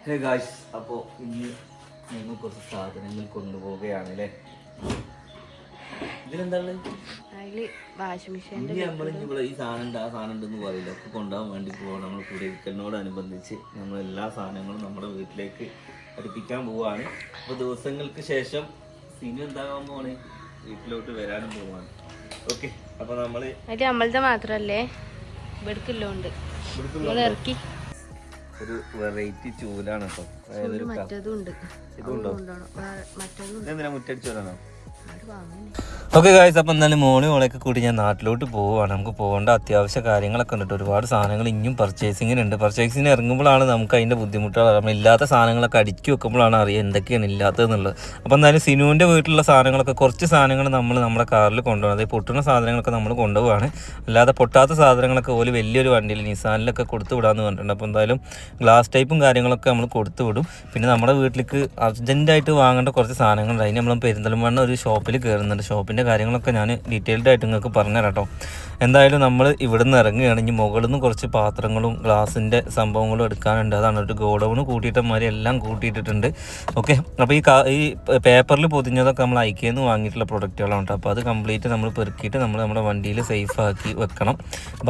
Hey guys, അപ്പോൾ ഇന്ന് ഞങ്ങൾ കുറച്ച് സാധനങ്ങൾ കൊണ്ടുപോവുകയാണ് അല്ലേ. ഇതിലെന്താണ് ഇനി നമ്മളിവിടെ ഈ സാധനം ഉണ്ട് ആ സാധനം ഉണ്ടെന്ന് പറയില്ല, ഒക്കെ കൊണ്ടുപോകാൻ വേണ്ടി പോവാണ്. നമ്മൾ കുടിയിരിക്കലിനോടനുബന്ധിച്ച് നമ്മൾ എല്ലാ സാധനങ്ങളും നമ്മുടെ വീട്ടിലേക്ക് അടുപ്പിക്കാൻ പോവാണ്. അപ്പോൾ ദിവസങ്ങൾക്ക് ശേഷം സിനിമ എന്താകാൻ പോവാണ്, വീട്ടിലോട്ട് വരാനും പോവാണ്. ഓക്കെ, അപ്പോൾ നമ്മളത് മാത്രല്ലേ ഇവിടേക്കുള്ളതുണ്ട് ഇറക്കി ഒരു വെറൈറ്റി ചൂലാണ് കേട്ടോ. ഇതുണ്ടോ? ഇതെന്തിനാ മുറ്റടിച്ചു വരാനോ? ഓക്കെ ഗായ്സ്, അപ്പം എന്നാലും മോളൊക്കെ കൂടി ഞാൻ നാട്ടിലോട്ട് പോവുകയാണ്. നമുക്ക് പോകേണ്ട അത്യാവശ്യ കാര്യങ്ങളൊക്കെ ഉണ്ട്. ഒരുപാട് സാധനങ്ങൾ ഇനിയും പർച്ചേസിങ്ങിനുണ്ട്. പർച്ചേസിങ്ങിന് ഇറങ്ങുമ്പോഴാണ് നമുക്ക് അതിൻ്റെ ബുദ്ധിമുട്ടുകൾ അറിയാം. ഇല്ലാത്ത സാധനങ്ങളൊക്കെ അടുക്കി വെക്കുമ്പോഴാണ് അറിയുക എന്തൊക്കെയാണ് ഇല്ലാത്തതെന്നുള്ളത്. അപ്പോൾ എന്തായാലും സിനുവിൻ്റെ വീട്ടിലുള്ള സാധനങ്ങളൊക്കെ കുറച്ച് സാധനങ്ങൾ നമ്മൾ നമ്മുടെ കാറിൽ കൊണ്ടുപോകണം. അതായത് പൊട്ടുന്ന സാധനങ്ങളൊക്കെ നമ്മൾ കൊണ്ടുപോവാണ്. അല്ലാതെ പൊട്ടാത്ത സാധനങ്ങളൊക്കെ ഒരു വലിയൊരു വണ്ടിയിൽ നിസാനിലൊക്കെ കൊടുത്തു വിടാമെന്ന് പറഞ്ഞിട്ടുണ്ട്. അപ്പോൾ എന്തായാലും ഗ്ലാസ് ടൈപ്പും കാര്യങ്ങളൊക്കെ നമ്മൾ കൊടുത്തു വിടും. പിന്നെ നമ്മുടെ വീട്ടിലേക്ക് അർജൻറ്റായിട്ട് വാങ്ങേണ്ട കുറച്ച് സാധനങ്ങളുണ്ട്. അതിന് നമ്മൾ പെരിന്തൽമണ്ണ ഒരു ഷോപ്പിൽ കയറുന്നുണ്ട്. ഷോപ്പിൻ്റെ കാര്യങ്ങളൊക്കെ ഞാൻ ഡീറ്റെയിൽഡ് ആയിട്ട് നിങ്ങൾക്ക് പറഞ്ഞുതരാം കേട്ടോ. എന്തായാലും നമ്മൾ ഇവിടെ നിന്ന് ഇറങ്ങുകയാണെങ്കിൽ മുകളിൽ നിന്ന് കുറച്ച് പാത്രങ്ങളും ഗ്ലാസിൻ്റെ സംഭവങ്ങളും എടുക്കാനുണ്ട്. അതാണ് ഒരു ഗോഡൗണ് കൂട്ടിയിട്ടമാതിരി എല്ലാം കൂട്ടിയിട്ടിട്ടുണ്ട്. ഓക്കെ, അപ്പോൾ ഈ പേപ്പറിൽ പൊതിഞ്ഞതൊക്കെ നമ്മൾ ഐക്യയിൽ നിന്ന് വാങ്ങിയിട്ടുള്ള പ്രൊഡക്റ്റുകളാണ് കേട്ടോ. അപ്പോൾ അത് കംപ്ലീറ്റ് നമ്മൾ പെറുക്കിയിട്ട് നമ്മൾ നമ്മുടെ വണ്ടിയിൽ സേഫ് ആക്കി വെക്കണം.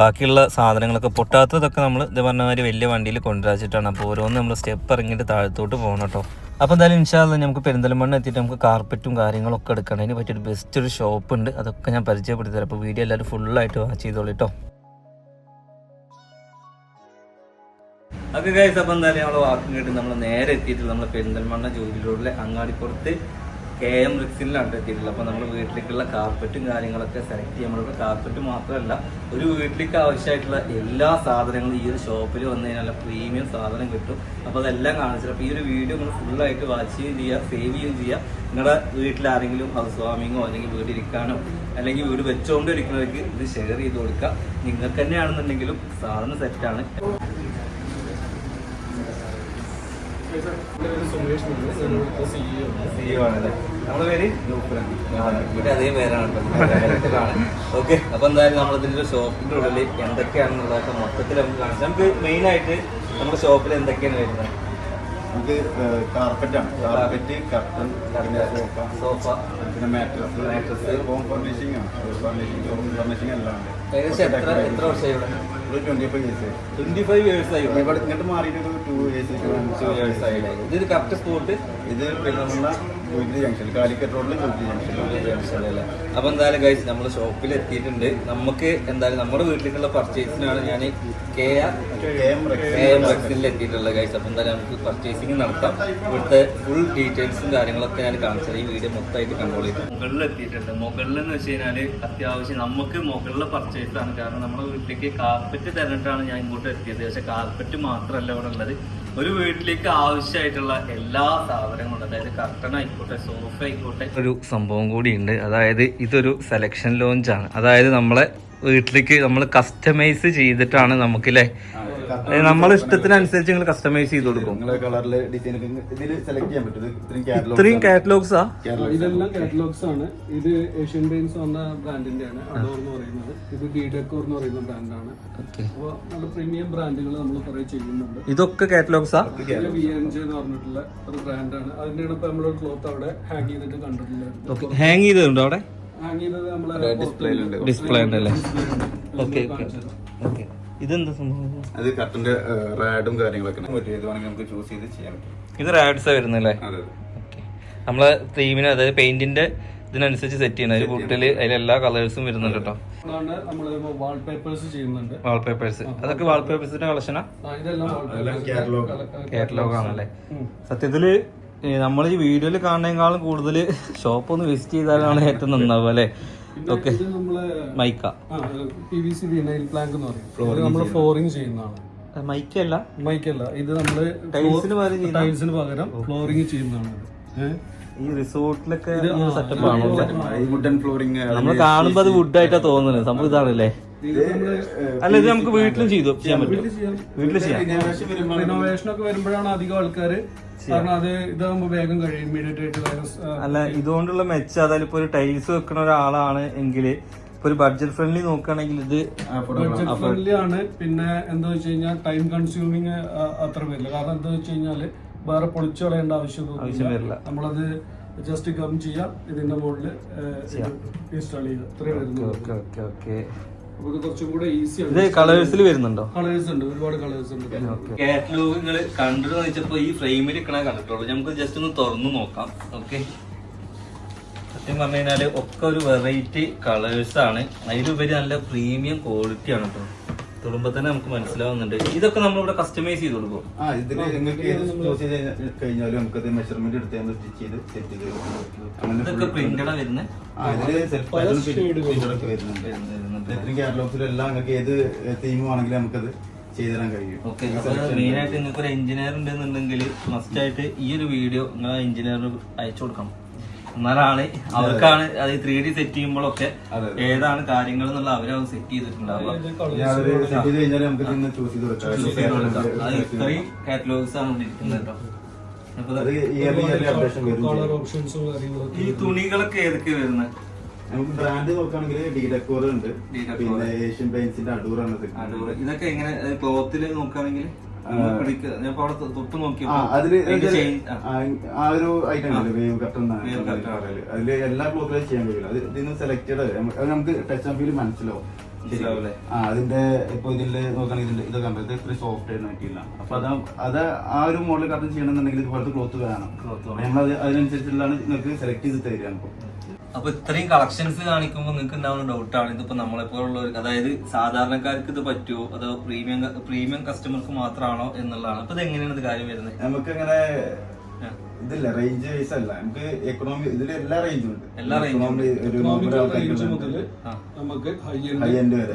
ബാക്കിയുള്ള സാധനങ്ങളൊക്കെ പൊട്ടാത്തതൊക്കെ നമ്മൾ ഇത് പറഞ്ഞ മാതിരി വലിയ വണ്ടിയിൽ കൊണ്ടുവച്ചിട്ടാണ്. അപ്പോൾ ഓരോന്ന് നമ്മൾ സ്റ്റെപ്പ് ഇറങ്ങിയിട്ട് താഴത്തോട്ട് പോകണം കേട്ടോ. അപ്പോൾ എന്തായാലും ഇൻഷാല്ല നമുക്ക് പെരിന്തൽമണ്ണ എത്തിയിട്ട് നമുക്ക് കാർപ്പറ്റും കാര്യങ്ങളൊക്കെ എടുക്കണം. അതിന് പറ്റിയൊരു ബെസ്റ്റ് ഒരു ഷോപ്പ് ഉണ്ട്, അതൊക്കെ ഞാൻ പരിചയപ്പെടുത്തി തരാം. അപ്പോൾ വീഡിയോ എല്ലാവരും ഫുള്ളായിട്ട് വാച്ച് ചെയ്തോളൂ കേട്ടോ. ഓക്കെ ഗൈസ്, അപ്പോൾ എന്തായാലും ഞങ്ങൾ വാക്കും കേട്ട് നമ്മൾ നേരെ എത്തിയിട്ടുള്ളത് നമ്മൾ പെരിന്തൽമണ്ണ ജോലി റോഡിലെ അങ്ങാടിപ്പുറത്ത് KM റിക്സിലാണ് എത്തിയിട്ടുള്ളത്. അപ്പോൾ നമ്മൾ വീട്ടിലേക്കുള്ള കാർപ്പറ്റും കാര്യങ്ങളൊക്കെ സെലക്ട് ചെയ്യാൻ. നമ്മളിപ്പോൾ കാർപ്പറ്റ് മാത്രമല്ല, ഒരു വീട്ടിലേക്ക് ആവശ്യമായിട്ടുള്ള എല്ലാ സാധനങ്ങളും ഈ ഒരു ഷോപ്പിൽ വന്നു കഴിഞ്ഞാൽ നല്ല പ്രീമിയം സാധനം കിട്ടും. അപ്പോൾ അതെല്ലാം കാണിച്ചിട്ട് അപ്പോൾ ഈ ഒരു വീഡിയോ നിങ്ങൾ ഫുള്ളായിട്ട് വാച്ച് ചെയ്യുകയും ചെയ്യുക, സേവ് ചെയ്യുകയും ചെയ്യുക. നിങ്ങളുടെ വീട്ടിൽ ആരെങ്കിലും ഹൗസ് വാമിങ്ങോ അല്ലെങ്കിൽ വീടിരിക്കാനോ അല്ലെങ്കിൽ വീട് വെച്ചുകൊണ്ടിരിക്കുന്നവർക്ക് ഇത് ഷെയർ ചെയ്ത് കൊടുക്കുക. നിങ്ങൾക്ക് തന്നെയാണെന്നുണ്ടെങ്കിലും സാധനം സെറ്റാണ്. നമ്മുടെ പേര് അതേ പേരാണ്. ഓക്കെ, അപ്പൊ എന്തായാലും നമ്മളിതിന്റെ ഷോപ്പിന്റെ ഉള്ളിൽ എന്തൊക്കെയാണെന്നുള്ളതൊക്കെ മൊത്തത്തിൽ നമുക്ക് കാണിച്ചാൽ നമുക്ക് മെയിൻ ആയിട്ട് നമ്മുടെ ഷോപ്പിൽ എന്തൊക്കെയാണ് വരുന്നത്. നമുക്ക് കാർപ്പറ്റാണ്, കാർപ്പറ്റ്, കർട്ടൻ, സോഫ, പിന്നെ മാട്രസ്, ഹോം ഫർണിഷിംഗ് ആണ്. ഫർണിഷിംഗ് എല്ലാം ഉണ്ട്. ഏകദേശം എത്ര വർഷമായി ഇവിടെ? 25 years ആയി. ഇവിടെ ഇങ്ങോട്ട് മാറിയിട്ട് 2 years ആയി. ഇതൊരു കറക്റ്റ് സ്പോട്ട് ഇത് പെരുന്തൽമണ്ണ ജോലി ജംഗ്ഷൻ, കാലിക്കറ്റ് റോഡിലെ ജോലി ജംഗ്ഷൻ അല്ലേ. അപ്പൊ എന്തായാലും ഗൈസ് നമ്മൾ ഷോപ്പിൽ എത്തിയിട്ടുണ്ട്. നമുക്ക് എന്തായാലും നമ്മുടെ വീട്ടിലേക്കുള്ള പർച്ചേസിനാണ് ഞാൻ KM റിക്സിൽ എത്തിയിട്ടുള്ളത് ഗൈസ്. അപ്പൊ എന്തായാലും നമുക്ക് പർച്ചേസിങ് നടത്താം. ഇവിടുത്തെ ഫുൾ ഡീറ്റെയിൽസും കാര്യങ്ങളൊക്കെ ഞാൻ കാണിച്ചത് ഈ വീഡിയോ മൊത്തമായിട്ട് കൺട്രോൾ ചെയ്തു. മുകളിൽ എത്തിയിട്ടുണ്ട്. മുകളിൽ എന്ന് വെച്ച് കഴിഞ്ഞാൽ അത്യാവശ്യം നമുക്ക് മുകളിലെ പർച്ചേസ് ആണ്. കാരണം നമ്മുടെ വീട്ടിലേക്ക് കാർപ്പറ്റ് തരണിട്ടാണ് ഞാൻ ഇങ്ങോട്ട് എത്തിയത്. പക്ഷെ കാർപ്പറ്റ് മാത്രമല്ല ഇവിടെ ഉള്ളത്, ഒരു വീട്ടിലേക്ക് ആവശ്യമായിട്ടുള്ള എല്ലാ സാധനങ്ങളും, അതായത് കർട്ടൻ ആയിക്കോട്ടെ, സോഫ ആയിക്കോട്ടെ, ഒരു സംഭവം കൂടിയുണ്ട്. അതായത് ഇതൊരു സെലക്ഷൻ ലോഞ്ചാണ്. അതായത് നമ്മളെ വീട്ടിലേക്ക് നമ്മൾ കസ്റ്റമൈസ് ചെയ്തിട്ടാണ് നമുക്കില്ലേ, നമ്മളെ ഇഷ്ടത്തിനനുസരിച്ച് നിങ്ങൾ കസ്റ്റമൈസ് ചെയ്ത് കൊടുക്കും. ഇത്രയും കാറ്റലോഗ്സാ? ഇതെല്ലാം കാറ്റലോഗ്സ് ആണ്. ഇത് ഏഷ്യൻ പെയിന്റ്സ് എന്ന ബ്രാൻഡിന്റെ ആണ്. അഡോർ എന്ന് പറയുന്നത്. ഇത് ഡീഡെക്കോർ എന്ന് പറയുന്ന ബ്രാൻഡാണ്. അപ്പോൾ നല്ല പ്രീമിയം ബ്രാൻഡുകൾ നമ്മൾ കുറെ ചെയ്യുന്നുണ്ട്. ഇതൊക്കെ കാറ്റലോഗ്സാ? VNJ എന്ന് പറഞ്ഞിട്ടുള്ള ഒരു ബ്രാൻഡാണ്. അതിന്റെയാണ് ഇപ്പൊ നമ്മളൊരു ക്ലോത്ത് അവിടെ ഹാങ് ചെയ്തിട്ട് കണ്ടിട്ടുള്ളത്. ഹാങ് ചെയ്തിട്ടുണ്ടോ അവിടെ? ഹാങ് ചെയ്തത് നമ്മളെ ഡിസ്പ്ലേ ഉണ്ടല്ലേ? Okay okay. ഇതെന്താ സംഭവം? അത് കർട്ടന്റെ റാഡും കാര്യങ്ങളൊക്കെ നമുക്ക് ചൂസ് ചെയ്ത് ചെയ്യാൻ പറ്റും. ഇത് റാഡ്സാ വരുന്നല്ലേ? ഓക്കെ. നമ്മളെ തീമിന് അതായത് പെയിന്റിന്റെ ഇതിനനുസരിച്ച് സെറ്റ് ചെയ്യണം. ഒരു ബുട്ടില് അതിലെല്ലാ കളേഴ്സും വരുന്നുണ്ട് കേട്ടോ. വാൾപേപ്പേഴ്സ് ചെയ്യുന്നുണ്ട്. വാൾപേപ്പേഴ്സ്, അതൊക്കെ വാൾപേപ്പേഴ്സിന്റെ കളക്ഷനാ? കാറ്റലോഗ് ആണല്ലേ? സത്യത്തില് നമ്മൾ ഈ വീഡിയോയിൽ കാണുന്നതിനേക്കാളും കൂടുതൽ ഷോപ്പ് ഒന്ന് വിസിറ്റ് ചെയ്താലാണ് ഏറ്റവും നന്നാവുക അല്ലേ? Okay. Mica PVC vinyl plank എന്ന് പറയും. നമ്മൾ ഫ്ലോറിംഗ് ചെയ്യുന്നതാണ്. മൈക്കല്ല ഇത് നമ്മള് ടൈൽസിന് പകരം ഫ്ലോറിംഗ് ചെയ്യുന്നതാണ്. ഈ റിസോർട്ടിലൊക്കെ സെറ്റപ്പ് ആണോ? വുഡൻ ഫ്ലോറിംഗ് നമ്മൾ കാണുമ്പോ അത് വുഡായിട്ടാ തോന്നുന്നത്. സംഭവം ഇതാണല്ലേ? അല്ല, ഇത് നമുക്ക് വീട്ടിലും ചെയ്യാൻ പറ്റും. വീട്ടിൽ ചെയ്യാം. റിനോവേഷൻ ഒക്കെ വരുമ്പോഴാണ് അധികം ആൾക്കാര്, കാരണം അത് ഇതാകുമ്പോ വേഗം കഴിയും, ഇമ്മീഡിയറ്റ് ആയിട്ട്. അല്ല, ഇതുകൊണ്ടുള്ള മെച്ചം, അതായത് ഇപ്പൊ ഒരു ടൈൽസ് വെക്കുന്ന ഒരാളാണ് എങ്കിൽ ഒരു ബഡ്ജറ്റ് ഫ്രണ്ട്ലി നോക്കുകയാണെങ്കിൽ ഇത് ബഡ്ജറ്റ് ഫ്രണ്ട്ലി ആണ്. പിന്നെ എന്താ വെച്ച് കഴിഞ്ഞാൽ ടൈം കൺസ്യൂമിങ് അത്ര വരില്ല. കാരണം എന്താ വെച്ച് കഴിഞ്ഞാല് വേറെ പൊളിച്ചു കളയേണ്ട ആവശ്യം വരില്ല. നമ്മളത് ജസ്റ്റ് കം ചെയ്യാം, ഇതിന്റെ മുകളിൽ ഇൻസ്റ്റാൾ ചെയ്യുക, ഇത്രയും വരുന്നത്. ഇത് കുറച്ചും കൂടെ ഈസിയാണ്. ഇത് കളേഴ്സിൽ വരുന്നുണ്ടോ? കളേഴ്സ് ഉണ്ട്, ഒരുപാട് കളേഴ്സ് ഉണ്ട്. കാറ്റലോഗ് നിങ്ങൾ കണ്ടിട്ട് വെച്ചപ്പോ ഈ ഫ്രെയിമിൽ ഇരിക്കണ കണ്ടിട്ടുള്ളൂ. നമുക്ക് ജസ്റ്റ് ഒന്ന് തുറന്നു നോക്കാം. ഓക്കെ, സത്യം പറഞ്ഞു കഴിഞ്ഞാല് ഒക്കെ ഒരു വെറൈറ്റി കളേഴ്സ് ആണ്. അതിലുപരി നല്ല പ്രീമിയം ക്വാളിറ്റി ആണ് കേട്ടോ. തൊടുമ്പോ തന്നെ നമുക്ക് മനസ്സിലാവുന്നുണ്ട്. ഇതൊക്കെ നമ്മളിവിടെ കസ്റ്റമൈസ് ചെയ്ത് കൊടുക്കും. ഇതില് നിങ്ങൾക്ക് ചൂസ് ചെയ്ത് കഴിഞ്ഞാലും നമുക്കത് മെഷർമെന്റ് എടുത്ത് നമ്മൾ സ്റ്റിച്ച് ചെയ്ത് സെറ്റ് ചെയ്ത് കൊടുക്കും. ഇതൊക്കെ പ്രിന്റഡാ വരുന്നത്. ഇതില് സെൽഫ് വരുന്നുണ്ട്. കാറ്റലോഗ്സിലെല്ലാം നിങ്ങൾക്ക് ഏത് തീം ആണെങ്കിലും നമുക്കത് ചെയ്തുതരാൻ കഴിയും. ഓക്കെ, മെയിൻ ആയിട്ട് നിങ്ങൾക്ക് ഒരു എഞ്ചിനീയർ ഉണ്ടെന്നുണ്ടെങ്കിൽ മസ്റ്റ് ആയിട്ട് ഈ ഒരു വീഡിയോ നിങ്ങൾ എഞ്ചിനീയറിന് അയച്ചു കൊടുക്കണം. എന്നാലാണ് അവർക്കാണ് അത് 3D സെറ്റ് ചെയ്യുമ്പോഴൊക്കെ ഏതാണ് കാര്യങ്ങൾ എന്നുള്ള അവരത് സെറ്റ് ചെയ്തിട്ടുണ്ടാവുക. അത് ഇത്രയും കാറ്റലോഗ്സ് ആണ് ഇവിടെ ഇരിക്കുന്നത് കേട്ടോ. ഈ തുണികളൊക്കെ ഏതൊക്കെ വരുന്നത്? നമുക്ക് ബ്രാൻഡ് നോക്കുകയാണെങ്കിൽ ഡീഡക്കോർ ഉണ്ട്, പിന്നെ ഏഷ്യൻ പെയിന്റ്സിന്റെ അടൂറാണ്. ഇതൊക്കെ എങ്ങനെ ക്ലോത്തിൽ നോക്കുകയാണെങ്കിൽ അതില് ആ ഒരു ഐറ്റം ഉണ്ട്, വേവ് കട്ടർ. അതില് എല്ലാ ക്ലോത്തിലും ചെയ്യാൻ കഴിയില്ല. അത് ഇതിന് സെലക്റ്റഡ് അത് നമുക്ക് ടച്ച് ആൻഡ് ഫീൽ മനസ്സിലാവും. അതിന്റെ ഇപ്പൊ ഇതില് നോക്കുകയാണെങ്കിൽ ഇതൊക്കെ കണ്ടത് ഇത്ര സോഫ്റ്റ് ആയിട്ട് പറ്റില്ല. അപ്പൊ അത് ആ ഒരു മോഡൽ കട്ടർ ചെയ്യണമെന്നുണ്ടെങ്കിൽ ഇതുപോലത്തെ ക്ലോത്ത് വേണം. നമ്മൾ അതിനനുസരിച്ചുള്ളതാണ് നിങ്ങൾക്ക് സെലക്ട് ചെയ്ത് തരികയാണ്. അപ്പൊ ഇത്രയും കളക്ഷൻസ് കാണിക്കുമ്പോൾ നിങ്ങൾക്ക് ഉണ്ടാവുന്ന ഡൗട്ടാണ്, ഇതിപ്പോ നമ്മളെപ്പോലുള്ള അതായത് സാധാരണക്കാർക്ക് ഇത് പറ്റുമോ അതോ പ്രീമിയം കസ്റ്റമർക്ക് മാത്രമാണോ എന്നുള്ളതാണ്. അപ്പൊ ഇത് എങ്ങനെയാണ് ഇത് കാര്യം വരുന്നത്? നമുക്ക് അങ്ങനെ ഇതില്ല, റേഞ്ച് വൈസ് അല്ല, നമുക്ക് എക്കണോമി ഇതില് എല്ലാ റേഞ്ചും ഉണ്ട്. എല്ലാ റേഞ്ചും നമുക്ക് ഹൈ എൻഡ് വരെ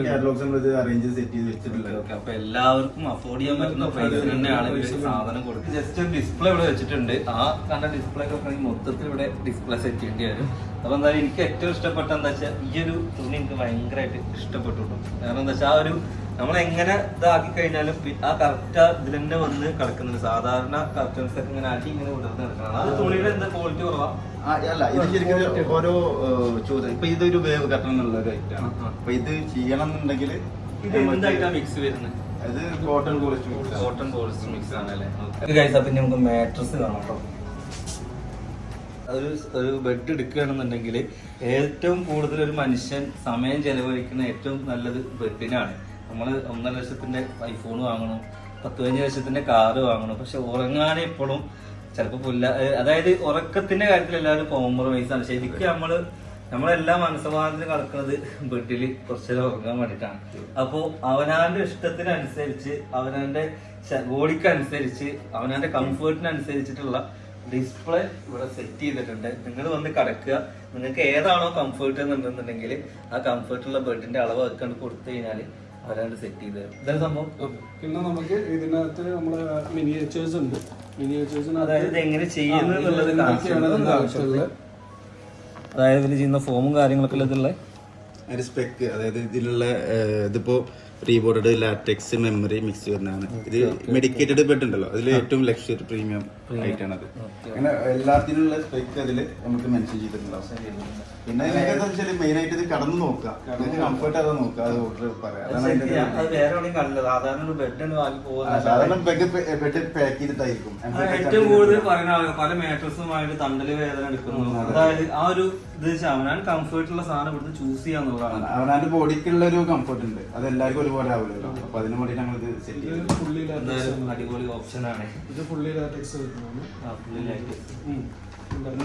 കാറ്റലോഗ്സ് നമ്മൾ അറേഞ്ച് സെറ്റ് ചെയ്ത് വെച്ചിട്ടുള്ളത്. അപ്പൊ എല്ലാവർക്കും അഫോർഡ് ചെയ്യാൻ പറ്റുന്ന പ്രൈസിൽ തന്നെയാണ് സാധനം കൊടുക്കുന്നത്. ജസ്റ്റ് ഒരു ഡിസ്പ്ലേ ഇവിടെ വെച്ചിട്ടുണ്ട്. ആ കണ്ട ഡിസ്പ്ലേ ഒക്കെ മൊത്തത്തിൽ ഇവിടെ ഡിസ്പ്ലേ സെറ്റ് ചെയ്യേണ്ടി വരും. അപ്പൊ എന്തായാലും എനിക്ക് ഏറ്റവും ഇഷ്ടപ്പെട്ട എന്താ വെച്ചാൽ ഈ ഒരു തുണി എനിക്ക് ഭയങ്കരമായിട്ട് ഇഷ്ടപ്പെട്ടു. കാരണം എന്താ വെച്ചാൽ ആ ഒരു നമ്മളെങ്ങനെ ഇതാക്കി കഴിഞ്ഞാലും ആ കറക്റ്റ് ഇതിൽ തന്നെ വന്ന് കിടക്കുന്നുണ്ട്. സാധാരണ കർട്ടൻസ് ഒക്കെ ഇങ്ങനെ ആക്കി ഇങ്ങനെ വിടർന്ന് കിടക്കണം. അത് തുണിയുടെ എന്താ ക്വാളിറ്റി കുറവാ? അല്ല, ഇത് ശരിക്കും ഓരോ ചോദ്യം. ഇപ്പൊ ഇതൊരു വേവ് കട്ടൺ എന്നുള്ള ഒരു ഐറ്റാണ്. അപ്പൊ ഇത് ചെയ്യണം എന്നുണ്ടെങ്കിൽ ഇത് എന്തായിട്ടാ മിക്സ് വരുന്നത്? അത് കോട്ടൺ പോളിസ്റ്റർ മിക്സ് ആണല്ലേ. അപ്പൊ നമുക്ക് മാട്രസ് കാണാം കേട്ടോ. ഒരു ബെഡ് എടുക്കുകയാണെന്നുണ്ടെങ്കിൽ ഏറ്റവും കൂടുതൽ ഒരു മനുഷ്യൻ സമയം ചെലവഴിക്കുന്ന ഏറ്റവും നല്ലത് ബെഡിനാണ്. നമ്മൾ 1.5 ലക്ഷത്തിന്റെ ഐഫോൺ വാങ്ങണം, 10-15 ലക്ഷത്തിന്റെ കാറ് വാങ്ങണം. പക്ഷെ ഉറങ്ങാൻ എപ്പോഴും ചിലപ്പോൾ അതായത് ഉറക്കത്തിന്റെ കാര്യത്തിൽ എല്ലാവരും കോംപ്രമൈസ് ആണ്. ശരിക്കും നമ്മളെല്ലാം മനസ്സമാധാനത്തിന് കിടക്കുന്നത് ബെഡിൽ കുറച്ചേരം ഉറങ്ങാൻ വേണ്ടിയിട്ടാണ്. അപ്പോൾ അവനാന്റെ ഇഷ്ടത്തിനനുസരിച്ച് അവനാന്റെ ബോഡിക്കനുസരിച്ച് അവനാന്റെ കംഫേർട്ടിനനുസരിച്ചിട്ടുള്ള ഡിസ്പ്ലേ ഇവിടെ സെറ്റ് ചെയ്തിട്ടുണ്ട്. നിങ്ങൾ വന്ന് കിടക്കുക, നിങ്ങൾക്ക് ഏതാണോ കംഫേർട്ട് എന്നുണ്ടെന്നുണ്ടെങ്കിൽ ആ കംഫേർട്ടുള്ള ബെഡിന്റെ അളവ് വെക്കാണ്ട് കൊടുത്തു കഴിഞ്ഞാൽ അവരാണ്ട് സെറ്റ് ചെയ്ത് തരും. ഇതാണ് സംഭവം. പിന്നെ നമുക്ക് ഇതിനകത്ത് നമ്മള് മിനിയേച്ചേഴ്സ് ഉണ്ട്. അതായത് ഇത് എങ്ങനെ ചെയ്യുന്നത് ആവശ്യമുള്ളത്, അതായത് ഇതിൽ ചെയ്യുന്ന ഫോമും കാര്യങ്ങളൊക്കെ ഇതിലുള്ള സ്പെക്ക്, അതായത് ഇതിലുള്ള ഇതിപ്പോ റീബോർഡ് ലാറ്റക്സ് മെമ്മറി മിക്സ് വരുന്നതാണ്. ഇത് മെഡിക്കേറ്റഡ് ബെഡ് ഉണ്ടല്ലോ, അതിൽ ഏറ്റവും ലക്ഷറി പ്രീമിയം ആയിട്ടാണ് അത്. അങ്ങനെ എല്ലാത്തിനുള്ള സ്പെക്ക് അതിൽ നമുക്ക് മെൻഷൻ ചെയ്തിട്ടുണ്ടാവും. പിന്നെ മെയിൻ ആയിട്ട് ഇത് കടന്നു നോക്കുക, കംഫർട്ട് അത് നോക്കുക, അത് ഓർഡർ പറയാം. സാധാരണ ബെഡ് പാക്ക് ചെയ്തിട്ടായിരിക്കും. ഏറ്റവും കൂടുതൽ പറയുന്ന പല മാട്രസുമായിട്ട് തണ്ടല് വേദന എടുക്കുന്നു. അതായത് ആ ഒരു ഇത് അവനാൻ കംഫർട്ടുള്ള സാധനം ഇവിടുന്ന് ചൂസ് ചെയ്യാന്നുള്ളതാണ്. അവനാന്റെ ബോഡിക്കുള്ള ഒരു കംഫർട്ട് ഉണ്ട്, അത് എല്ലാവർക്കും ഒരുപോലെ ആവില്ലല്ലോ. അപ്പൊ അതിന് വേണ്ടി ഞങ്ങൾ ഇത് സെറ്റ് ചെയ്ത് അടിപൊളി ഓപ്ഷൻ ആണ്. ഇത് ഫുള്ളി ലാറ്റക്സ്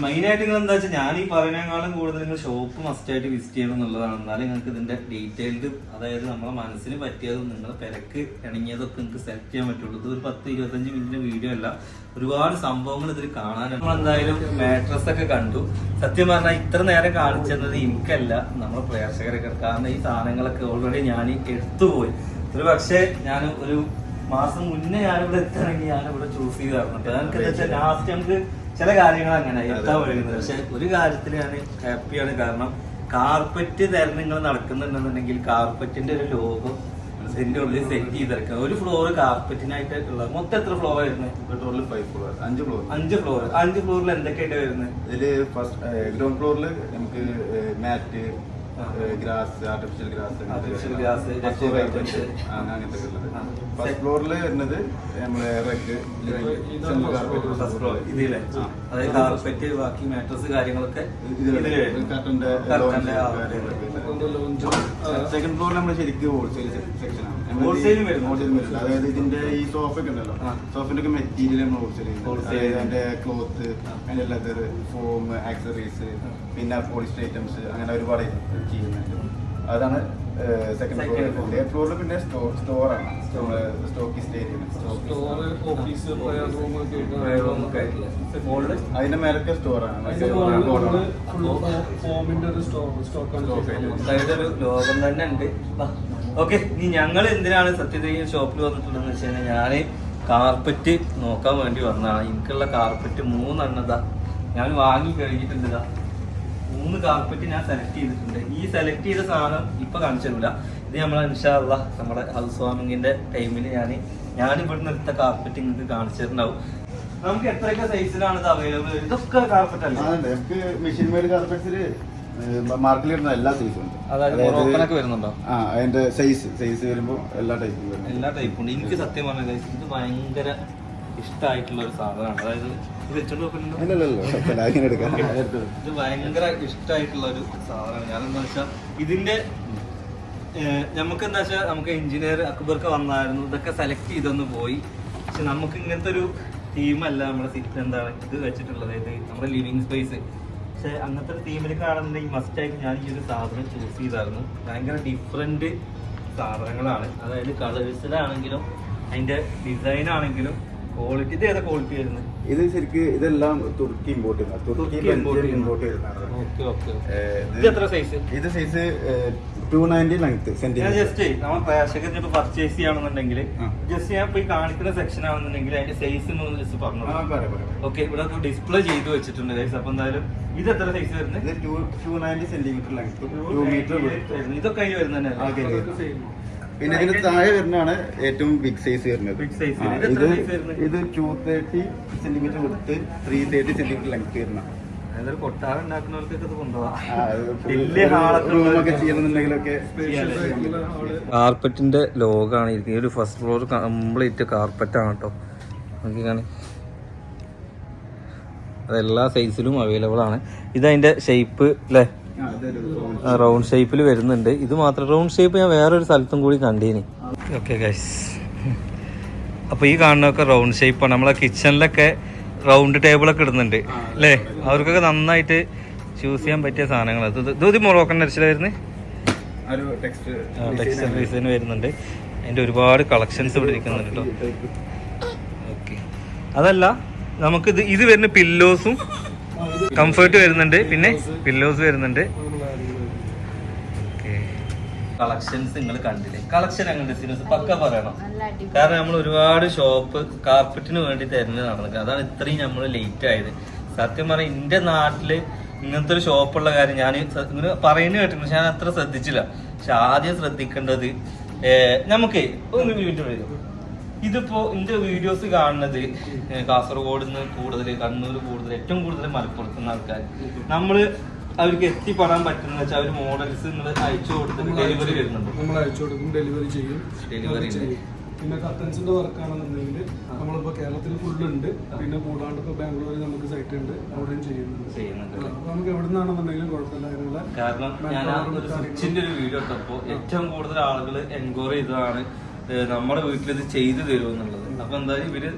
മെയിൻ ആയിട്ട് നിങ്ങൾ എന്താ വെച്ചാൽ ഞാൻ ഈ പറയുന്നതിനേക്കാളും കൂടുതൽ നിങ്ങൾ ഷോപ്പ് മസ്റ്റ് ആയിട്ട് വിസിറ്റ് ചെയ്യണം എന്നുള്ളതാണ്. എന്നാലും നിങ്ങൾക്ക് ഇതിന്റെ ഡീറ്റെയിൽഡ്, അതായത് നമ്മളെ മനസ്സിന് പറ്റിയതും നിങ്ങളെ പെരക്ക് ഇണങ്ങിയതൊക്കെ നിങ്ങൾക്ക് സെലക്ട് ചെയ്യാൻ പറ്റുള്ളൂ. ഇത് ഒരു 10-25 മിനിറ്റിന്റെ വീഡിയോ അല്ല, ഒരുപാട് സംഭവങ്ങൾ ഇതിൽ കാണാനുണ്ട്. നമ്മൾ എന്തായാലും മാട്രസ് ഒക്കെ കണ്ടു. സത്യം പറഞ്ഞാൽ ഇത്ര നേരം കാണിച്ചത് എനിക്കല്ല, നമ്മളെ പ്രേക്ഷകരൊക്കെ. കാരണം ഈ സാധനങ്ങളൊക്കെ ഓൾറെഡി ഞാൻ എടുത്തുപോയി. ഒരു പക്ഷേ ഞാൻ ഒരു മാസം മുന്നേ ഞാനിവിടെ എത്തണമെങ്കിൽ ഞാനിവിടെ ചൂസ് ചെയ്തായിരുന്നു. അപ്പൊ നമുക്ക് എന്താ വെച്ചാൽ ലാസ്റ്റ് നമുക്ക് ചില കാര്യങ്ങൾ അങ്ങനെ എത്താൻ വഴുകുന്നത്. പക്ഷെ ഒരു കാര്യത്തിൽ ഞാൻ ഹാപ്പിയാണ്. കാരണം കാർപ്പറ്റ് തരം നിങ്ങൾ നടക്കുന്നുണ്ടെന്നുണ്ടെങ്കിൽ കാർപ്പറ്റിന്റെ ഒരു ലോഗോ ഇതിന്റെ ഉള്ളിൽ സെറ്റ് ചെയ്തെടുക്കുക. ഒരു ഫ്ലോർ കാർപ്പറ്റിനായിട്ടുള്ള മൊത്തം എത്ര ഫ്ലോർ വരുന്നത്? Total 5 floor, 5 floor. 5 ഫ്ലോറിൽ എന്തൊക്കെയായിട്ട് വരുന്നത്? ഇതില് ഫസ്റ്റ് ഗ്രൗണ്ട് ഫ്ലോറിൽ നമുക്ക് മാറ്റ്, ഗ്രാസ്, ആർട്ടിഫിഷ്യൽ ഗ്രാസ്, അങ്ങനത്തെ ഉള്ളത്. ഫസ്റ്റ് ഫ്ലോറിൽ വരുന്നത് നമ്മളെ റെഗ്, ഇതിലെ അതായത് കാർപ്പറ്റ്, ബാക്കി മാട്രസ് കാര്യങ്ങളൊക്കെ കർട്ടന്റെ. സെക്കൻഡ് ഫ്ലോറിൽ നമ്മൾ ശരിക്കും ഹോൾസെയിൽ സെക്ഷനാണ്. ഹോൾസെയിലും വരും. അതായത് ഇതിന്റെ ഈ സോഫ ഒക്കെ ഉണ്ടല്ലോ, സോഫിന്റെ ഒക്കെ മെറ്റീരിയൽ നമ്മൾ ഹോൾസെയിൽ ചെയ്യുന്നത്. അതിന്റെ ക്ലോത്ത്, അതിന്റെ ലെതർ, ഫോം, ആക്സറീസ്, പിന്നെ പോളിസ്റ്റർ ഐറ്റംസ്, അങ്ങനെ ഒരുപാട് ചെയ്യുന്നുണ്ട്. അതാണ് സെക്കൻഡ് ഫ്ലോർ. തേർഡ് ഫ്ലോറിൽ പിന്നെ സ്റ്റോറാണ്, സ്റ്റോക്കിസ്റ്റ് ഏരിയ. അതിന്റെ മേലൊക്കെ സ്റ്റോറാണ്. ഒരു ലോകം തന്നെ ഉണ്ട്. ഓക്കെ, ഇനി ഞങ്ങൾ എന്തിനാണ് സത്യത്തിൽ ഈ ഷോപ്പിൽ വന്നിട്ടുള്ളതെന്ന് വെച്ച് കഴിഞ്ഞാൽ ഞാൻ കാർപ്പറ്റ് നോക്കാൻ വേണ്ടി വന്നതാണ്. എനിക്കുള്ള കാർപ്പറ്റ് 3 എണ്ണതാ ഞാൻ വാങ്ങി കഴിഞ്ഞിട്ടുണ്ട്. 3 കാർപ്പറ്റ് ഞാൻ സെലക്ട് ചെയ്തിട്ടുണ്ട്. ഈ സെലക്ട് ചെയ്ത സാധനം ഇപ്പൊ കാണിച്ചില്ല. ഇത് നമ്മളെ ഇൻഷാ അല്ലാഹ് നമ്മുടെ ഹൗസ് വാമിങ്ങിന്റെ ടൈമിൽ ഞാൻ ഇവിടുന്ന് എടുത്ത കാർപ്പറ്റ് നിങ്ങൾക്ക് കാണിച്ചിട്ടുണ്ടാവും. നമുക്ക് എത്രയൊക്കെ സൈസിലാണ് ഇത് അവൈലബിൾ? ഇതൊക്കെ കാർപ്പറ്റ് അല്ലേ? നമുക്ക് മെഷീൻ മെയ്ഡ് കാർപ്പറ്റ്സില് മാർക്കിൽ വരുന്ന എല്ലാ സൈസും ഉണ്ട്. അതായത് വരുന്നുണ്ടോ? അതിന്റെ സൈസ് വരുമ്പോ എല്ലാ ടൈപ്പും ഉണ്ട്. എനിക്ക് സത്യം പറഞ്ഞ ഇത് ഭയങ്കര ഇഷ്ടമായിട്ടുള്ള ഒരു സാധനമാണ്. അതായത് ഇത് വെച്ചോണ്ട് ഇത് ഭയങ്കര ഇഷ്ടമായിട്ടുള്ള ഒരു സാധനമാണ്. ഞാനെന്താ വെച്ചാൽ ഇതിന്റെ നമുക്ക് എന്താ വെച്ചാൽ നമുക്ക് എഞ്ചിനീയർ അക്ബർക്ക് വന്നായിരുന്നു, ഇതൊക്കെ സെലക്ട് ചെയ്തൊന്ന് പോയി. പക്ഷെ നമുക്ക് ഇങ്ങനത്തെ ഒരു തീമല്ല നമ്മുടെ സിറ്റ് എന്താണ് ഇത് വെച്ചിട്ടുള്ളത്, ഇത് നമ്മുടെ ലിവിങ് സ്പേസ്. പക്ഷെ അങ്ങനത്തെ ഒരു തീമിൽ കാണുന്നുണ്ടെങ്കിൽ മസ്റ്റായിട്ട് ഞാൻ ഈ ഒരു സാധനം ചൂസ് ചെയ്തായിരുന്നു. ഭയങ്കര ഡിഫറെന്റ് സാധനങ്ങളാണ്. അതായത് കളേഴ്സിലാണെങ്കിലും അതിന്റെ ഡിസൈൻ ആണെങ്കിലും ക്വാളിറ്റി. ഇത് ഏതാ ക്വാളിറ്റി വരുന്നത്? ഇത് ശരിക്കും ഇതെല്ലാം തുർക്കി ഇമ്പോർട്ട് ചെയ്യുന്നതാണ്. ഇത് എത്ര സൈസ്? ഇത് സൈസ് 290 ലെങ്ത് സെന്റിമീറ്റർ. ജസ്റ്റ് നമ്മൾ പ്രേക്ഷകർ ഇപ്പൊ പർച്ചേസ് ചെയ്യണമെന്നുണ്ടെങ്കിൽ ജസ്റ്റ് ഞാൻ പോയി കാണിക്കുന്ന സെക്ഷൻ ആണെന്നുണ്ടെങ്കിൽ അതിന്റെ സൈസ് ജസ്റ്റ് പറഞ്ഞു. ഓക്കെ, ഇവിടെ ഡിസ്പ്ലേ ചെയ്ത് വെച്ചിട്ടുണ്ട് ഗൈസ്. അപ്പൊ എന്തായാലും ഇത് എത്ര സൈസ് വരുന്നത്? 290 സെന്റിമീറ്റർ ലെങ്ത്, 2 മീറ്റർ. ഇതൊക്കെ അതിൽ വരുന്നത്. പിന്നെ ഇതിന് താഴെ വരുന്നതാണ് ഏറ്റവും ബിഗ് സൈസ് വരുന്നത്. ഇത് 230 സെന്റിമീറ്റർ വിട്ട് 330 സെന്റിമീറ്റർ ലെങ്ത് വരുന്ന. അതായത് കൊട്ടാരം ഉണ്ടാക്കുന്നവർക്കൊക്കെ ഇത് കൊണ്ടുപോകാം. കാർപ്പറ്റിന്റെ ലോഗാണ് ഇരിക്കുന്നത്. ഒരു ഫസ്റ്റ് ഫ്ലോർ കംപ്ലീറ്റ് കാർപ്പറ്റ് ആണ് കേട്ടോ. നമുക്ക് കാണി അതെല്ലാ സൈസിലും അവൈലബിൾ ആണ്. ഇതതിന്റെ ഷേപ്പ് അല്ലേ, റൗണ്ട് ഷേപ്പിൽ വരുന്നുണ്ട്. ഇത് മാത്രം റൗണ്ട് ഷേപ്പ് ഞാൻ വേറൊരു സ്ഥലത്തും കൂടി കണ്ടീനി. ഓക്കെ ഗൈസ്, അപ്പോൾ ഈ കാണുന്നതൊക്കെ റൗണ്ട് ഷേപ്പാണ്. നമ്മളെ കിച്ചണിലൊക്കെ റൗണ്ട് ടേബിളൊക്കെ ഇടുന്നുണ്ട് അല്ലേ, അവർക്കൊക്കെ നന്നായിട്ട് ചൂസ് ചെയ്യാൻ പറ്റിയ സാധനങ്ങൾ. ഇത് മൊറോക്കൻ അരിച്ചില വരുന്നത്, ടെക്സ്റ്റർ ഡിസൈൻ വരുന്നുണ്ട്. അതിൻ്റെ ഒരുപാട് കളക്ഷൻസ് ഇവിടെ ഇരിക്കുന്നുണ്ട് കേട്ടോ. ഓക്കെ, അതല്ല നമുക്ക് ഇത് വരുന്ന പില്ലോസും കംഫർട്ട് വരുന്നുണ്ട്, പിന്നെ പില്ലോസ് വരുന്നുണ്ട്. കളക്ഷൻസ് നിങ്ങൾ കണ്ടില്ലേ? കളക്ഷൻ അങ്ങനെ സീരിയസ് പക്ക പറയണം. കാരണം നമ്മൾ ഒരുപാട് ഷോപ്പ് കാർപ്പറ്റിന് വേണ്ടി തിരഞ്ഞു നടന്നത്. അതാണ് ഇത്രയും നമ്മൾ ലേറ്റ് ആയത്. സത്യം പറഞ്ഞാൽ എൻ്റെ നാട്ടില് ഇങ്ങനത്തെ ഒരു ഷോപ്പുള്ള കാര്യം ഞാൻ ഇങ്ങനെ പറയുന്നത് കേട്ടിട്ടുണ്ട്, പക്ഷെ ഞാൻ അത്ര ശ്രദ്ധിച്ചില്ല. പക്ഷെ ആദ്യം ശ്രദ്ധിക്കേണ്ടത് നമുക്ക് ഒരു മിനിറ്റ് വരും. ഇതിപ്പോ എന്റെ വീഡിയോസ് കാണുന്നത് കാസർഗോഡ് നിന്ന് കൂടുതൽ, കണ്ണൂർ കൂടുതൽ, ഏറ്റവും കൂടുതൽ മലപ്പുറത്തുന്ന ആൾക്കാർ. നമ്മള് അവർക്ക് എത്തിപ്പെടാൻ പറ്റുന്ന വെച്ചാൽ അവർ മോഡൽസ് നിങ്ങൾ അയച്ചു കൊടുത്തിട്ട് ഡെലിവറി വരുന്നുണ്ട്. നമ്മൾ അയച്ചു കൊടുക്കും, ഡെലിവറി ചെയ്യും. പിന്നെ കർട്ടൻസിന്റെ വർക്കാണെന്നുണ്ടെങ്കിൽ നമ്മളിപ്പോ കേരളത്തിൽ ഫുള്ളുണ്ട്. പിന്നെ കൂടാണ്ട് ഇപ്പൊ ബാംഗ്ലൂരിൽ നമുക്ക് സൈറ്റ് ഉണ്ട്, അവിടെയും ചെയ്യുന്നുണ്ട്. നമുക്ക് എവിടെ നിന്നാണെന്നുണ്ടെങ്കിലും കുഴപ്പമില്ല. കാരണം ഞാൻ ഒരു സ്വിച്ചിന്റെ ഒരു വീഡിയോ ഇട്ടപ്പോ ഏറ്റവും കൂടുതൽ ആളുകൾ എൻക്വയറി ചെയ്തതാണ് നമ്മുടെ വീട്ടിൽ ഇത് ചെയ്തു തരുമെന്നുള്ളത്. അപ്പൊ എന്തായാലും ഇവര്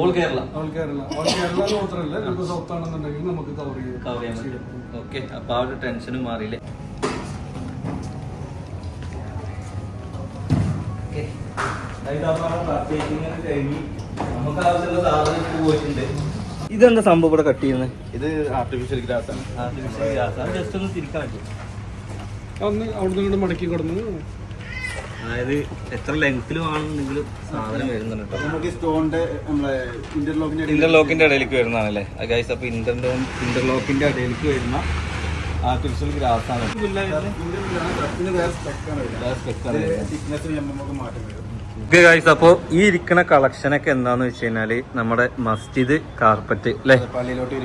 ഓൾ കേരള മാത്രമല്ല, നമുക്ക് സൗത്ത് ആണെന്നുണ്ടെങ്കിൽ നമുക്ക് കവർ ചെയ്യാൻ പറ്റും. ഓക്കെ, അപ്പൊ ആ ഒരു ടെൻഷനും മാറിയില്ലേ. നമുക്ക് ആവശ്യമുള്ള സാധനം പോയിട്ടുണ്ട്. ഇതെന്താ സംഭവം ഇവിടെ കട്ട് ചെയ്യുന്നത്? ഇത് ആർട്ടിഫിഷ്യൽ ഗ്രാസ് ആണ്. ആർട്ടിഫിഷ്യൽ ഗ്രാസ് ആണ്. ജസ്റ്റ് ഒന്ന് തിരിക്കാൻ പറ്റും. ഒന്ന് അവിടുന്ന് മടക്കി കൊടുക്കുന്നത്. അതായത് എത്ര ലെങ്ത്തിൽ വേണമെന്നുണ്ടെങ്കിലും സാധനം വരുന്നുണ്ട് കേട്ടോ. നമുക്ക് സ്റ്റോണിന്റെ നമ്മളെ ഇന്റർലോക്കിന്റെ ഇടയിലേക്ക് വരുന്നതാണല്ലേ ഗൈസ്. അപ്പൊ ഇന്റർലോക്കിന്റെ ഇടയിലേക്ക് വരുന്ന ആർട്ടിഫിഷ്യൽ ഗ്രാസ് ആണ്. ഓക്കെ ഗൈസ്, അപ്പോൾ ഈ ഇരിക്കുന്ന കളക്ഷനൊക്കെ എന്താന്ന് വെച്ച് കഴിഞ്ഞാല് നമ്മുടെ മസ്ജിദ് കാർപ്പറ്റ് അല്ലേ, പള്ളിയിലോട്ട്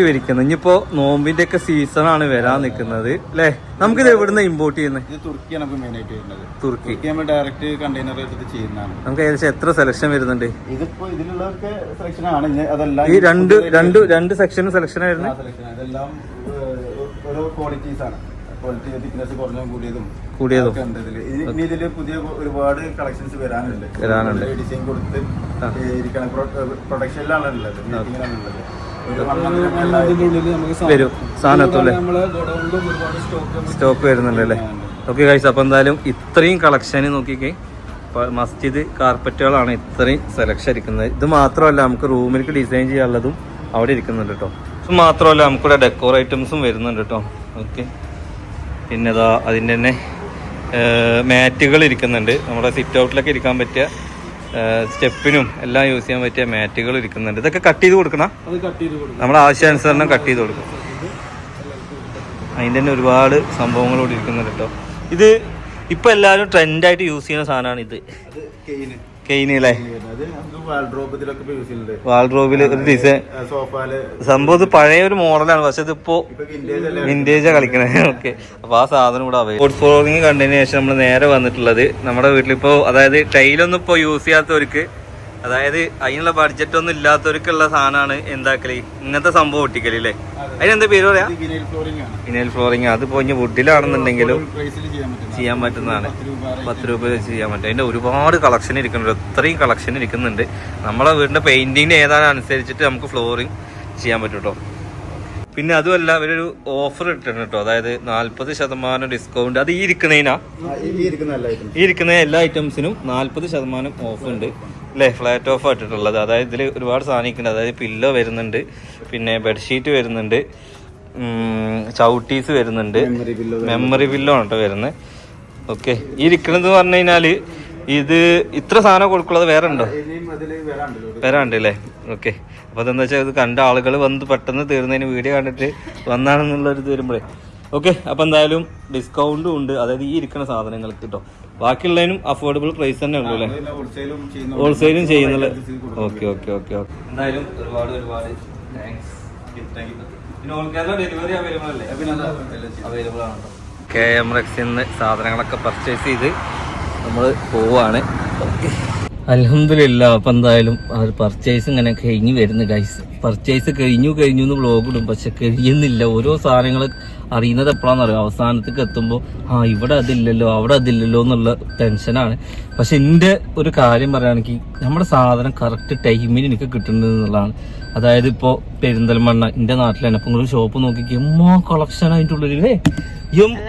വിരിക്കുന്നത്. ഇനിയിപ്പോ നോമ്പിന്റെ ഒക്കെ സീസൺ ആണ് വരാൻ നിൽക്കുന്നത് അല്ലേ. നമുക്കിത് എവിടുന്ന് ഇമ്പോർട്ട് ചെയ്യുന്നത്? ഇത് തുർക്കിയാണ് നമുക്ക് മെയിൻ ആയിട്ട് വരുന്നത്. തുർക്കി നമ്മൾ ഡയറക്റ്റ് കണ്ടെയ്നർ എടുത്ത് ചെയ്യുന്നതാണ്. നമുക്ക് ഏകദേശം എത്ര സെലക്ഷൻ വരുന്നുണ്ട്? ഇതിപ്പോ ഇതിലുള്ളവർക്ക് സെലക്ഷൻ ആണ്. അതെല്ലാം ഈ രണ്ട് സെക്ഷനും സെലക്ഷൻ ആയിരുന്നു. അതെല്ലാം ഓരോ ക്വാളിറ്റീസ് ആണ്. ക്വാളിറ്റി തിക്നെസ് കുറഞ്ഞും കൂടിയതും ഇതില് പുതിയ ഒരുപാട് കളക്ഷൻസ് വരാനുണ്ട്. ഡിസൈൻ കൊടുത്ത് ഇരിക്കണം. പ്രൊഡക്ഷനിലാണ് ഉള്ളത്, മീറ്റിംഗിലാണ് ഉള്ളത്. വരും സാധനത്തല്ലേ സ്റ്റോക്ക് വരുന്നുണ്ട് അല്ലേ. ഓക്കെ ഗൈസ്, അപ്പോൾ എന്തായാലും ഇത്രയും കളക്ഷന് നോക്കിക്കേ. മസ്ജിദ് കാർപ്പറ്റുകളാണ് ഇത്രയും സെലക്ഷൻ ഇരിക്കുന്നത്. ഇത് മാത്രമല്ല, നമുക്ക് റൂമിലേക്ക് ഡിസൈൻ ചെയ്യാനുള്ളതും അവിടെ ഇരിക്കുന്നുണ്ട് കേട്ടോ. ഇത് മാത്രമല്ല, നമുക്കിവിടെ ഡെക്കോർ ഐറ്റംസും വരുന്നുണ്ട് കേട്ടോ. ഓക്കെ, പിന്നെ ഇതാ അതിൻ്റെ തന്നെ മാറ്റുകൾ ഇരിക്കുന്നുണ്ട്. നമ്മുടെ സിറ്റ് ഔട്ടിലൊക്കെ ഇരിക്കാൻ പറ്റിയ സ്റ്റെപ്പിനും എല്ലാം യൂസ് ചെയ്യാൻ പറ്റിയ മാറ്റുകൾ ഇരിക്കുന്നുണ്ട്. ഇതൊക്കെ കട്ട് ചെയ്ത് കൊടുക്കണം, നമ്മുടെ ആവശ്യാനുസരണം കട്ട് ചെയ്ത് കൊടുക്കും. അതിൻ്റെ തന്നെ ഒരുപാട് സംഭവങ്ങളോട് ഇരിക്കുന്നുണ്ട് കേട്ടോ. ഇത് ഇപ്പം എല്ലാവരും ട്രെൻഡായിട്ട് യൂസ് ചെയ്യുന്ന സാധനമാണ് ഇത്, കെയിന് അല്ലേ. വാൾഡ്രോബില് ഒരു ഡിസൈൻ സംഭവം. ഇത് പഴയ ഒരു മോഡലാണ്, പക്ഷെ ഇതിപ്പോ വിന്റേജാ കളിക്കണേ. ഓക്കെ, അപ്പൊ ആ സാധനം ഇവിടെ അവൈലബിൾ. ഫ്ലോറിംഗ് കണ്ടതിന് ശേഷം നമ്മൾ നേരെ വന്നിട്ടുള്ളത് നമ്മുടെ വീട്ടിലിപ്പോ, അതായത് ടൈലൊന്നും ഇപ്പൊ യൂസ് ചെയ്യാത്തവർക്ക്, അതായത് അതിനുള്ള ബഡ്ജറ്റ് ഒന്നും ഇല്ലാത്തവർക്കുള്ള സാധനമാണ് എന്താക്കല്, ഇങ്ങനത്തെ സംഭവം ഒട്ടിക്കല് അല്ലേ. അതിനെന്താ പേര് പറയാ? Vinyl flooring. അതിപ്പോ ഇനി വുഡിലാണെന്നുണ്ടെങ്കിലും ചെയ്യാൻ പറ്റുന്നതാണ്. 10 രൂപ വെച്ച് ചെയ്യാൻ പറ്റും. അതിന്റെ ഒരുപാട് കളക്ഷൻ ഇരിക്കുന്നുണ്ട്, ഇത്രയും കളക്ഷൻ ഇരിക്കുന്നുണ്ട്. നമ്മളെ വീടിന്റെ പെയിന്റിങ്ങിന് ഏതാണ് അനുസരിച്ചിട്ട് നമുക്ക് ഫ്ലോറിങ് ചെയ്യാൻ പറ്റും കേട്ടോ. പിന്നെ അതുമല്ല, അവരൊരു ഓഫർ ഇട്ടിട്ടുണ്ട് കേട്ടോ, അതായത് 40% ഡിസ്കൗണ്ട്. അത് ഈ ഇരിക്കുന്ന എല്ലാ ഐറ്റംസിനും 40% ഓഫ് ഉണ്ട് അല്ലേ, ഫ്ലാറ്റ് ഓഫ് ആയിട്ടുള്ളത്. അതായത് ഇതിൽ ഒരുപാട് സാധനം ഇരിക്കുന്നുണ്ട്. അതായത് പില്ലോ വരുന്നുണ്ട്, പിന്നെ ബെഡ്ഷീറ്റ് വരുന്നുണ്ട്, ചൗട്ടീസ് വരുന്നുണ്ട്, മെമ്മറി പില്ലോ ആണ് കേട്ടോ വരുന്നത്. ഓക്കെ, ഈ ഇരിക്കണത് പറഞ്ഞു കഴിഞ്ഞാൽ ഇത് ഇത്ര സാധനം കൊടുക്കുള്ളത് വേറെ ഉണ്ടോ? വരാണ്ട് അല്ലേ. ഓക്കെ, അപ്പോൾ അതെന്താ വെച്ചാൽ ഇത് കണ്ട ആളുകൾ വന്ന് പെട്ടെന്ന് തീർന്നതിന് വീഡിയോ കണ്ടിട്ട് വന്നാണെന്നുള്ളൊരു വരുമ്പോഴേ. ഓക്കെ, അപ്പോൾ എന്തായാലും ഡിസ്കൗണ്ടും ഉണ്ട്, അതായത് ഈ ഇരിക്കുന്ന സാധനങ്ങൾക്ക് കേട്ടോ. ബാക്കിയുള്ളതിനും അഫോർഡബിൾ പ്രൈസ് തന്നെ ഉള്ളൂ അല്ലേ, ഹോൾസെയിലും ചെയ്യുന്നില്ല. ഓക്കെ ഓക്കെ ഓക്കെ ഓക്കെ, എന്തായാലും ഒരുപാട് താങ്ക്സ്. പിന്നെ ഓൾ കേരള ഡെലിവറി അവൈലബിൾ അല്ലേ? അവൈലബിൾ ആണ്. KMREX നിന്ന് സാധനങ്ങളൊക്കെ പർച്ചേസ് ചെയ്ത് നമ്മൾ പോവാണ്. ഓക്കെ, അൽഹംദുലില്ലാ. അപ്പം എന്തായാലും ആ ഒരു പർച്ചേസ് ഇങ്ങനെ കഴിഞ്ഞ് വരുന്നു ഗൈസ്. പർച്ചേസ് കഴിഞ്ഞു എന്ന് വ്ളോഗ് ഇടും, പക്ഷെ കഴിയുന്നില്ല. ഓരോ സാധനങ്ങൾ അറിയുന്നത് എപ്പോഴാണെന്ന് അറിയാം, അവസാനത്തേക്ക് എത്തുമ്പോൾ ഇവിടെ അതില്ലല്ലോ അവിടെ അതില്ലല്ലോ എന്നുള്ള ടെൻഷനാണ്. പക്ഷെ എൻ്റെ ഒരു കാര്യം പറയുകയാണെങ്കിൽ നമ്മുടെ സാധനം കറക്റ്റ് ടൈമിന് എനിക്ക് കിട്ടുന്നത് എന്നുള്ളതാണ്. അതായത് ഇപ്പോൾ പെരിന്തൽമണ്ണ എൻ്റെ നാട്ടിലാണ്. അപ്പം നിങ്ങൾ ഷോപ്പ് നോക്കിക്കുമ്പോൾ കളക്ഷൻ ആയിട്ടുള്ളൊരു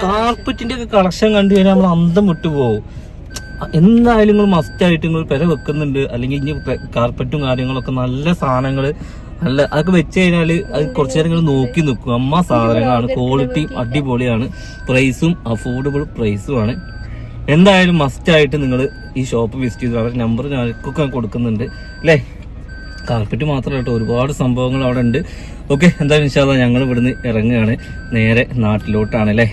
കാർപ്പറ്റിൻ്റെ ഒക്കെ കളക്ഷൻ കണ്ടു കഴിഞ്ഞാൽ നമ്മൾ അന്തം വിട്ടു പോകും. എന്തായാലും നിങ്ങൾ മസ്റ്റായിട്ട് നിങ്ങൾ പെര വെക്കുന്നുണ്ട്, അല്ലെങ്കിൽ ഇനി കാർപ്പറ്റും കാര്യങ്ങളൊക്കെ നല്ല സാധനങ്ങൾ നല്ല അതൊക്കെ വെച്ച് കഴിഞ്ഞാൽ അത് കുറച്ചു നേരം നിങ്ങൾ നോക്കി നിൽക്കും. അമ്മ സാധനങ്ങളാണ്, ക്വാളിറ്റിയും അടിപൊളിയാണ്, പ്രൈസും അഫോർഡബിൾ പ്രൈസുമാണ്. എന്തായാലും മസ്റ്റായിട്ട് നിങ്ങൾ ഈ ഷോപ്പ് വിസിറ്റ് ചെയ്ത് അവരുടെ നമ്പർ ഞാനൊക്കെ കൊടുക്കുന്നുണ്ട് അല്ലേ. കാർപ്പറ്റ് മാത്രമല്ല കേട്ടോ, ഒരുപാട് സംഭവങ്ങൾ അവിടെ ഉണ്ട്. ഓക്കെ, എന്തായാലും ഇൻഷാ അല്ലാഹ് ഞങ്ങൾ ഇവിടുന്ന് ഇറങ്ങുകയാണ്, നേരെ നാട്ടിലോട്ടാണ് അല്ലേ.